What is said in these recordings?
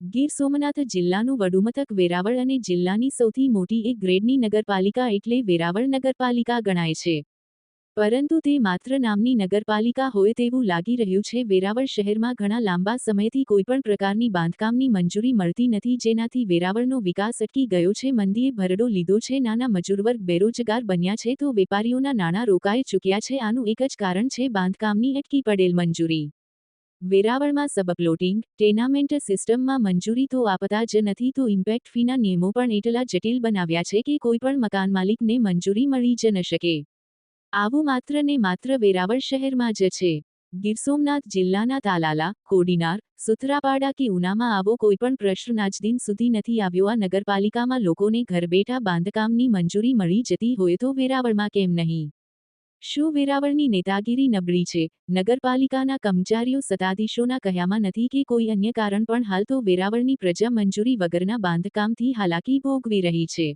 ગીર સોમનાથ જિલ્લાનું વડુમથક વેરાવળ અને જિલ્લાની સૌથી મોટી એક ગ્રેડની નગરપાલિકા એટલે વેરાવળ નગરપાલિકા ગણાય છે. પરંતુ તે માત્ર નામની નગરપાલિકા હોય તેવું લાગી રહ્યું છે. વેરાવળ શહેરમાં ઘણા લાંબા સમયથી કોઈપણ પ્રકારની બાંધકામની મંજૂરી મળતી નથી, જેનાથી વેરાવળનો વિકાસ અટકી ગયો છે. મંદીએ ભરડો લીધો છે, નાના મજૂરવર્ગ બેરોજગાર બન્યા છે, તો વેપારીઓના નાણાં રોકાઈ ચૂક્યા છે. આનું એક જ કારણ છે બાંધકામની અટકી પડેલ મંજૂરી. વેરાવળમાં સબપ્લોટિંગ, ટેનામેન્ટ સિસ્ટમમાં મંજૂરી તો આપતા જ નથી, તો ઇમ્પેક્ટ ફીના નિયમો પણ એટલા જટિલ બનાવ્યા છે કે કોઈપણ મકાન માલિકને મંજૂરી મળી જ ન શકે. આવું માત્ર ને માત્ર વેરાવળ શહેરમાં જ છે. ગીર સોમનાથ જિલ્લાના તાલાલા, કોડીનાર, સુત્રાપાડા કે ઉનામાં આવો કોઈપણ પ્રશ્ન આજ દિન સુધી નથી આવ્યો. આ નગરપાલિકામાં લોકોને ઘર બેઠા બાંધકામની મંજૂરી મળી જતી હોય તો વેરાવળમાં કેમ નહીં? શું વેરાવળની નેતાગીરી નબળી છે? નગરપાલિકાના કર્મચારીઓ સત્તાધીશોના કહ્યામાં નથી કે કોઈ અન્ય કારણ પણ હાલ તો વેરાવળની પ્રજા મંજૂરી વગરના બાંધકામથી હાલાકી ભોગવી રહી છે.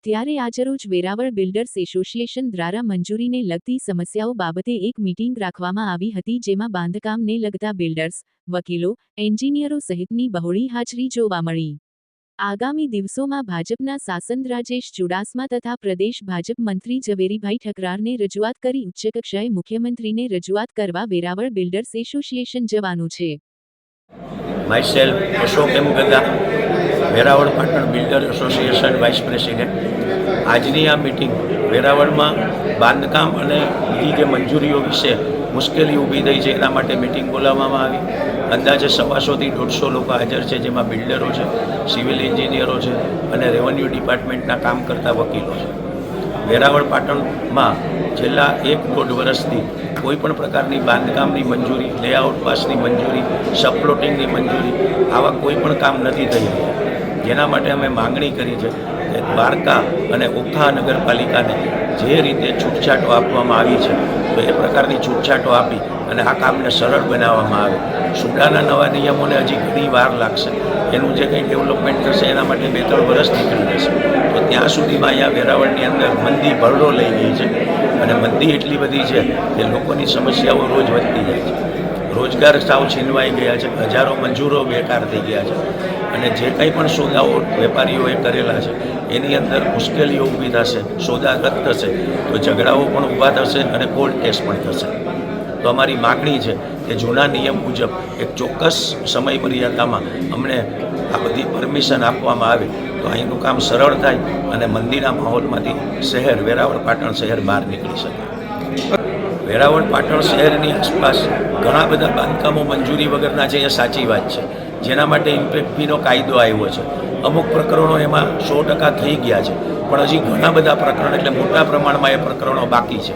ત્યારે આજરોજ વેરાવળ બિલ્ડર્સ એસોસિએશન દ્વારા મંજૂરીને લગતી સમસ્યાઓ બાબતે એક મીટિંગ રાખવામાં આવી હતી, જેમાં બાંધકામને લગતા બિલ્ડર્સ, વકીલો, એન્જિનિયરો સહિતની બહોળી હાજરી જોવા મળી. આગામી દિવસોમાં ભાજપના સાંસદ રાજેશ ચુડાસમા તથા પ્રદેશ ભાજપ મંત્રી ઝવેરીભાઈ ઠકરારને રજૂઆત કરી ઉચ્ચકક્ષાએ મુખ્યમંત્રીને રજૂઆત કરવા વેરાવળ બિલ્ડર્સ એસોસિએશન જવાનું છે. Myself Ashok M Gada, Veraval Patan builder association vice president. આજની આ મિટિંગ વેરાવળમાં બાંધકામ અને બીજી જે મંજૂરીઓ વિશે મુશ્કેલી ઊભી થઈ છે એના માટે મિટિંગ બોલાવવામાં આવી. અંદાજે 150થી 150 લોકો હાજર છે, જેમાં બિલ્ડરો છે, સિવિલ એન્જિનિયરો છે અને રેવન્યુ ડિપાર્ટમેન્ટના કામ કરતા વકીલો છે. વેરાવળ પાટણમાં છેલ્લા 1-1.5 વર્ષથી કોઈપણ પ્રકારની બાંધકામની મંજૂરી, લેઆઉટ પાસની મંજૂરી, સબપ્લોટિંગની મંજૂરી આવા કોઈપણ કામ નથી થઈ રહ્યા. જેના માટે અમે માંગણી કરી છે કે દ્વારકા અને ઓખા નગરપાલિકાને જે રીતે છૂટછાટો આપવામાં આવી છે તો એ પ્રકારની છૂટછાટો આપી અને આ કામને સરળ બનાવવામાં આવે. સુડાના નવા નિયમોને હજી ઘણી વાર લાગશે. એનું જે કંઈ ડેવલપમેન્ટ થશે એના માટે 2-3 વર્ષ નીકળી જશે. તો ત્યાં સુધીમાં અહીંયા વેરાવળની અંદર મંદી ભરડો લઈ ગઈ છે અને મંદી એટલી બધી છે કે લોકોની સમસ્યાઓ રોજ વધતી જાય છે. રોજગાર સાવ છીનવાઈ ગયા છે, હજારો મજૂરો બેકાર થઈ ગયા છે અને જે કંઈ પણ સોદાઓ વેપારીઓએ કરેલા છે એની અંદર મુશ્કેલીઓ ઊભી થશે. સોદા રદ થશે તો ઝઘડાઓ પણ ઊભા થશે અને કોર્ટ કેસ પણ થશે. તો અમારી માગણી છે કે જૂના નિયમ મુજબ એક ચોક્કસ સમય મર્યાદામાં અમને આ બધી પરમિશન આપવામાં આવે તો અહીંનું કામ સરળ થાય અને મંદીના માહોલમાંથી શહેર વેરાવળ પાટણ શહેર બહાર નીકળી શકે. વેરાવળ પાટણ શહેરની આસપાસ ઘણા બધા બાંધકામો મંજૂરી વગરના છે, એ સાચી વાત છે. જેના માટે ઇમ્પેક્ટ ફીનો કાયદો આવ્યો છે. અમુક પ્રકરણો એમાં 100% થઈ ગયા છે, પણ હજી ઘણા બધા પ્રકરણો એટલે મોટા પ્રમાણમાં એ પ્રકરણો બાકી છે.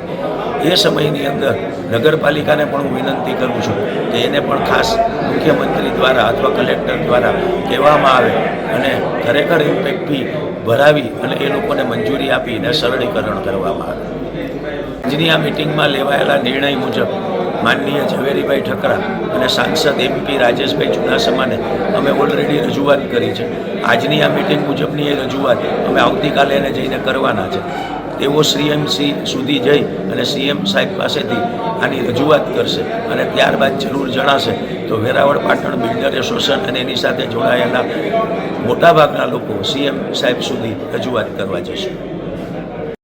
એ સમયની અંદર નગરપાલિકાને પણ હું વિનંતી કરું છું કે એને પણ ખાસ મુખ્યમંત્રી દ્વારા અથવા કલેક્ટર દ્વારા કહેવામાં આવે અને ખરેખર ઇમ્પેક્ટ ફી ભરાવી અને એ લોકોને મંજૂરી આપીને સરળીકરણ કરવામાં આવે. આજની આ મિટિંગમાં લેવાયેલા નિર્ણય મુજબ માનનીય ઝવેરીભાઈ ઠકરાર અને સાંસદ MP રાજેશભાઈ ચુડાસમાને અમે ઓલરેડી રજૂઆત કરી છે. આજની આ મિટિંગ મુજબની એ રજૂઆત અમે આવતીકાલે એને જઈને કરવાના છે. તેઓ CM સુધી જઈ અને CM સાહેબ પાસેથી આની રજૂઆત કરશે અને ત્યારબાદ જરૂર જણાશે તો વેરાવળ પાટણ બિલ્ડર એસોસિએશન અને એની સાથે જોડાયેલા મોટાભાગના લોકો CM સાહેબ સુધી રજૂઆત કરવા જશે.